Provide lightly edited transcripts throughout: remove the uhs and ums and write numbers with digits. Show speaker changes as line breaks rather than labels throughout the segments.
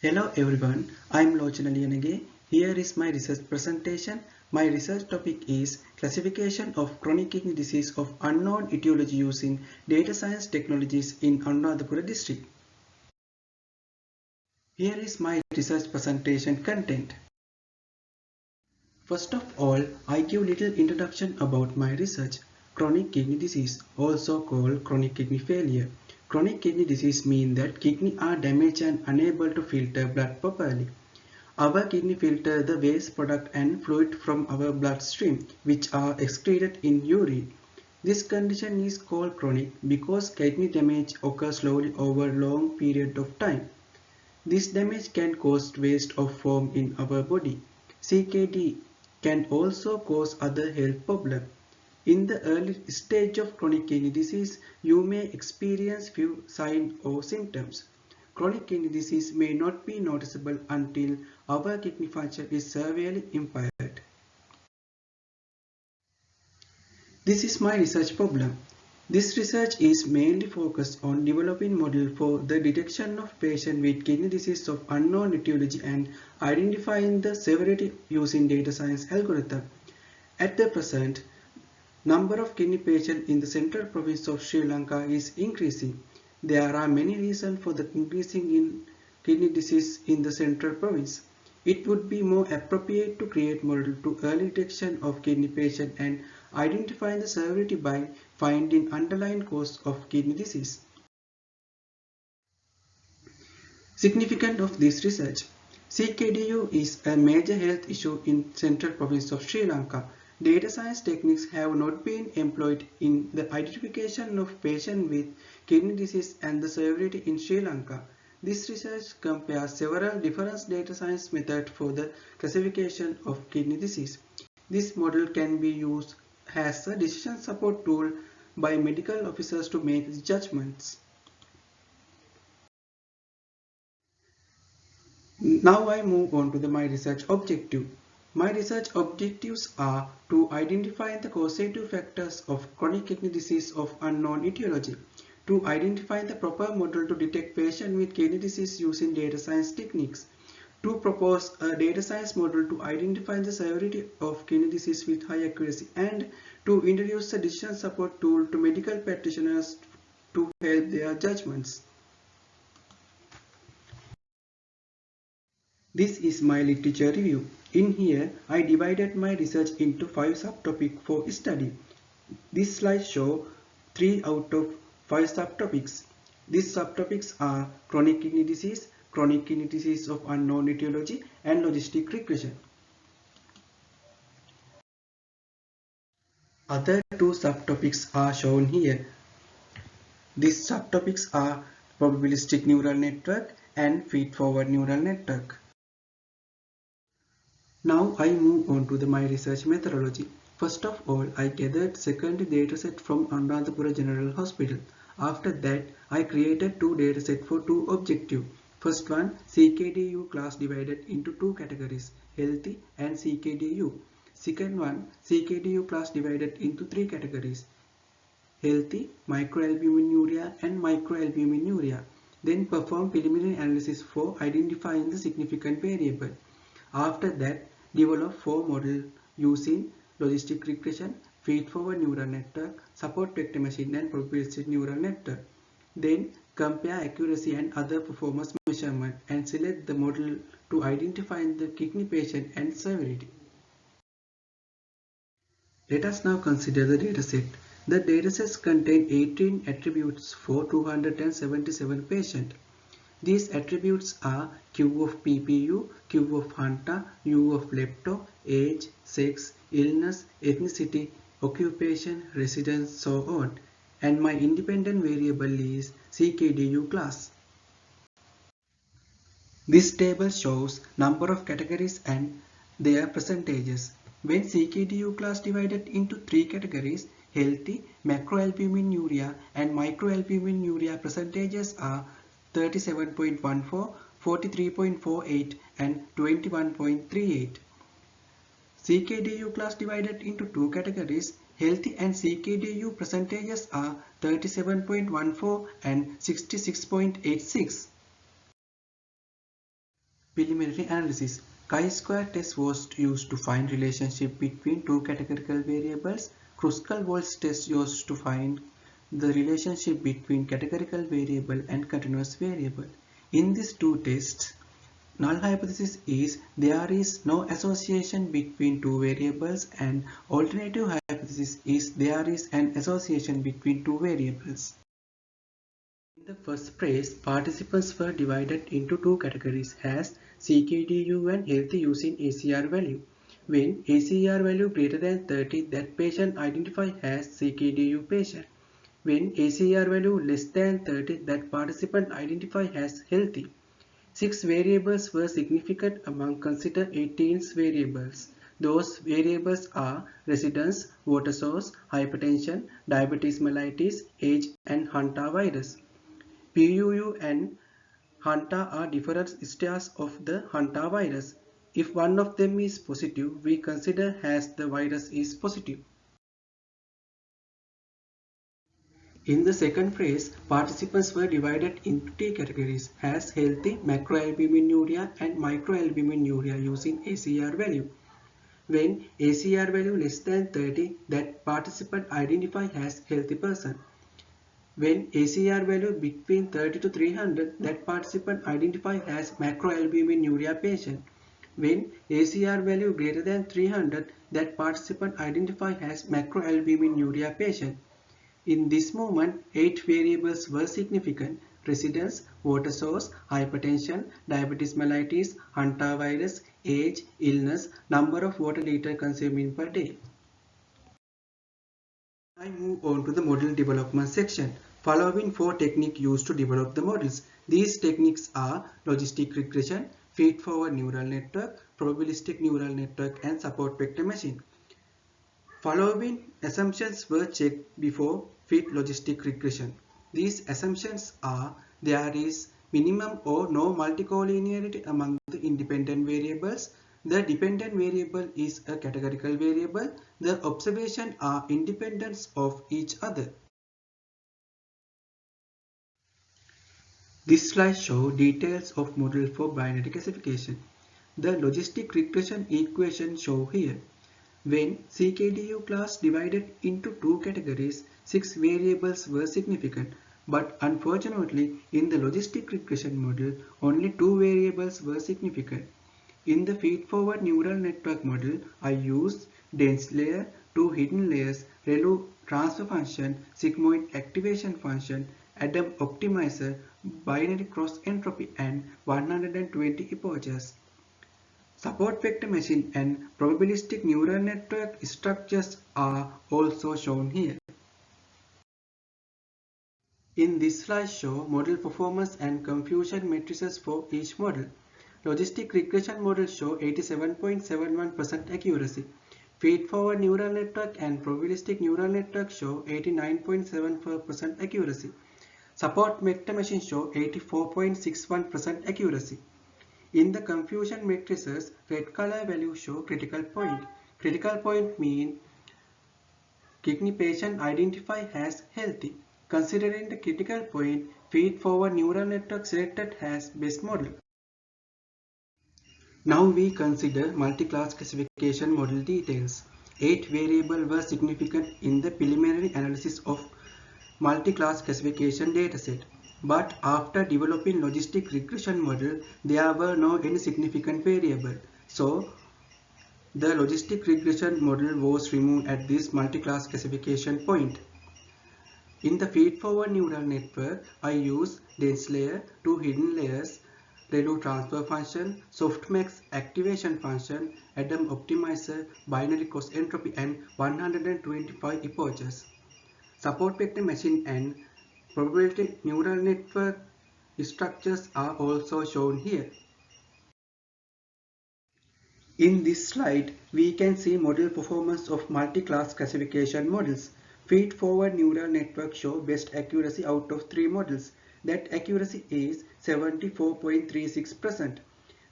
Hello everyone, I am Lochana Liyanage. Here is my research presentation. My research topic is classification of chronic kidney disease of unknown etiology using data science technologies in Anuradhapura district. Here is my research presentation content. First of all, I give little introduction about my research. Chronic kidney disease, also called chronic kidney failure. Chronic kidney disease means that kidney are damaged and unable to filter blood properly. Our kidney filter the waste product and fluid from our bloodstream, which are excreted in urine. This condition is called chronic because kidney damage occurs slowly over a long period of time. This damage can cause waste of form in our body. CKD can also cause other health problems. In the early stage of chronic kidney disease, you may experience few signs or symptoms. Chronic kidney disease may not be noticeable until our kidney function is severely impaired. This is my research problem. This research is mainly focused on developing model for the detection of patients with kidney disease of unknown etiology and identifying the severity using data science algorithm. At the present, number of kidney patients in the central province of Sri Lanka is increasing. There are many reasons for the increasing in kidney disease in the central province. It would be more appropriate to create model to early detection of kidney patient and identifying the severity by finding underlying cause of kidney disease. Significance of this research. CKDU is a major health issue in central province of Sri Lanka. Data science techniques have not been employed in the identification of patients with kidney disease and the severity in Sri Lanka. This research compares several different data science methods for the classification of kidney disease. This model can be used as a decision support tool by medical officers to make judgments. Now I move on to my research objective. My research objectives are to identify the causative factors of chronic kidney disease of unknown etiology, to identify the proper model to detect patients with kidney disease using data science techniques, to propose a data science model to identify the severity of kidney disease with high accuracy, and to introduce a decision support tool to medical practitioners to help their judgments. This is my literature review. In here, I divided my research into 5 subtopics for study. This slide shows 3 out of 5 subtopics. These subtopics are chronic kidney disease of unknown etiology, and logistic regression. Other 2 subtopics are shown here. These subtopics are probabilistic neural network and feed-forward neural network. Now I move on to my research methodology. First of all, I gathered secondary dataset from Anuradhapura General Hospital. After that, I created 2 datasets for 2 objectives. First one, CKDU class divided into 2 categories, healthy and CKDU. Second one, CKDU class divided into 3 categories, healthy, microalbuminuria and microalbuminuria. Then perform preliminary analysis for identifying the significant variable. After that, develop 4 models using logistic regression, feed-forward neural network, support vector machine and probabilistic neural network. Then compare accuracy and other performance measurement and select the model to identify the kidney patient and severity. Let us now consider the dataset. The datasets contain 18 attributes for 277 patients. These attributes are Q of PPU, Q of Hunter, U of lepto, age, sex, illness, ethnicity, occupation, residence, so on. And my independent variable is CKDU class. This table shows number of categories and their percentages. When CKDU class divided into 3 categories, healthy, macroalbuminuria and microalbuminuria percentages are 37.14, 43.48 and 21.38. CKDU class divided into 2 categories, healthy and CKDU percentages are 37.14 and 66.86. Preliminary analysis. Chi-square test was used to find relationship between two categorical variables. Kruskal-Waltz test used to find the relationship between categorical variable and continuous variable. In these two tests, null hypothesis is there is no association between two variables, and alternative hypothesis is there is an association between two variables. In the first phase, participants were divided into two categories as CKDU and healthy using ACR value. When ACR value greater than 30, that patient identified as CKDU patient. When ACR value less than 30, that participant identified as healthy. 6 variables were significant among considered 18 variables. Those variables are residence, water source, hypertension, diabetes mellitus, age, and hantavirus. PUU and Hanta are different strains of the hantavirus. If one of them is positive, we consider as the virus is positive. In the second phase, participants were divided into two categories as healthy macroalbuminuria and microalbuminuria using ACR value. When ACR value less than 30, that participant identified as healthy person. When ACR value between 30 to 300, that participant identified as macroalbuminuria patient. When ACR value greater than 300, that participant identified as macroalbuminuria patient. In this moment, 8 variables were significant: residence, water source, hypertension, diabetes mellitus, hantavirus, age, illness, number of water liter consuming per day. I move on to the model development section. Following 4 techniques used to develop the models. These techniques are logistic regression, feed-forward neural network, probabilistic neural network, and support vector machine. Following assumptions were checked before fit logistic regression. These assumptions are: there is minimum or no multicollinearity among the independent variables. The dependent variable is a categorical variable. The observations are independent of each other. This slide shows details of model for binary classification. The logistic regression equation shown here. When CKDU class divided into two categories, 6 variables were significant, but unfortunately in the logistic regression model, only 2 variables were significant. In the feed-forward neural network model, I used dense layer, 2 hidden layers, ReLU transfer function, sigmoid activation function, Adam optimizer, binary cross entropy, and 120 epochs. Support vector machine and probabilistic neural network structures are also shown here. In this slide show model performance and confusion matrices for each model. Logistic regression model show 87.71% accuracy. Feed-forward neural network and probabilistic neural network show 89.74% accuracy. Support vector machine show 84.61% accuracy. In the confusion matrices, red color value show critical point. Critical point mean kidney patient identified as healthy. Considering the critical point, feed-forward neural network selected as best model. Now we consider multi-class classification model details. 8 variables were significant in the preliminary analysis of multi-class classification dataset. But after developing logistic regression model, there were no any significant variable. So the logistic regression model was removed at this multi-class classification point. In the feed-forward neural network, I use dense layer, 2 hidden layers, ReLU transfer function, softmax activation function, Adam optimizer, binary cross entropy, and 125 epochs. Support vector machine and probability neural network structures are also shown here. In this slide, we can see model performance of multi-class classification models. Feed-forward neural network show best accuracy out of 3 models. That accuracy is 74.36%.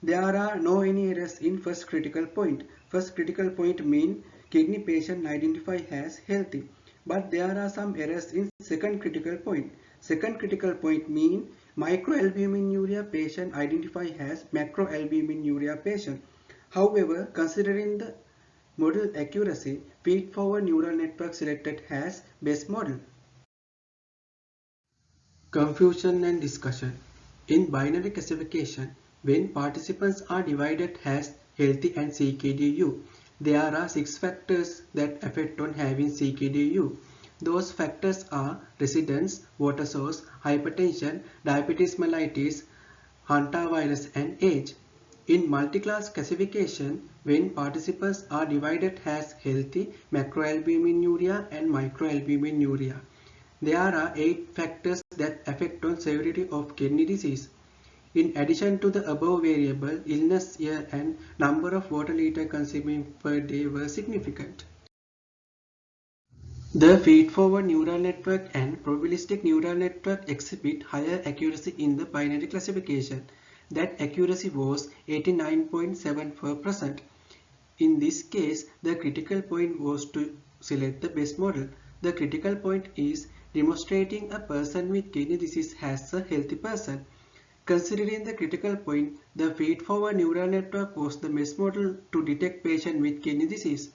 There are no any errors in first critical point. First critical point mean kidney patient identified as healthy. But there are some errors in second critical point. Second critical point mean Microalbuminuria patient identified as macroalbuminuria patient. However, considering the model accuracy, feed-forward neural network selected as best model. Confusion and discussion. In binary classification, when participants are divided as healthy and CKDU, there are 6 factors that affect on having CKDU. Those factors are residence, water source, hypertension, diabetes mellitus, hantavirus and age. In multi-class classification, when participants are divided as healthy, macroalbuminuria and microalbuminuria, there are 8 factors that affect on severity of kidney disease. In addition to the above variable, illness year and number of water liter consuming per day were significant. The feed-forward neural network and probabilistic neural network exhibit higher accuracy in the binary classification. That accuracy was 89.74%. In this case, the critical point was to select the best model. The critical point is demonstrating a person with kidney disease has a healthy person. Considering the critical point, the feed-forward neural network was the best model to detect patient with kidney disease.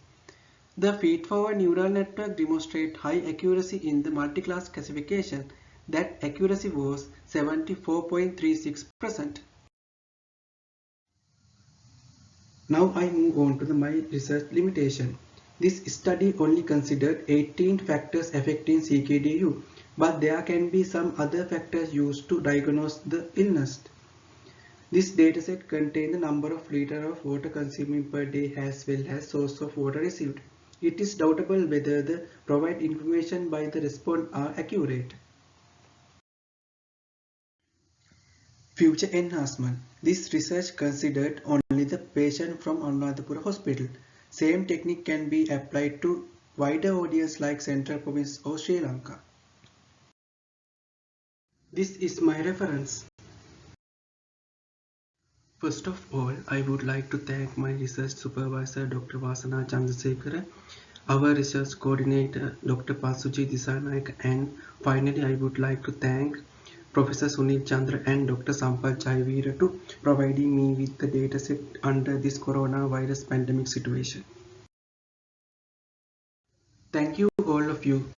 The feed-forward neural network demonstrates high accuracy in the multi-class classification. That accuracy was 74.36%. Now I move on to my research limitation. This study only considered 18 factors affecting CKDU, but there can be some other factors used to diagnose the illness. This dataset contains the number of liters of water consuming per day as well as source of water received. It is doubtful whether the provided information by the respondent are accurate. Future enhancement. This research considered only the patient from Anuradhapura Hospital. Same technique can be applied to wider audience like Central Province or Sri Lanka. This is my reference. First of all, I would like to thank my research supervisor Dr. Vasana Chandrasekhara, our research coordinator Dr. Pasuji Disanayak, and finally I would like to thank Professor Sunil Chandra and Dr. Sampal Chayveera to providing me with the dataset under this coronavirus pandemic situation. Thank you all of you.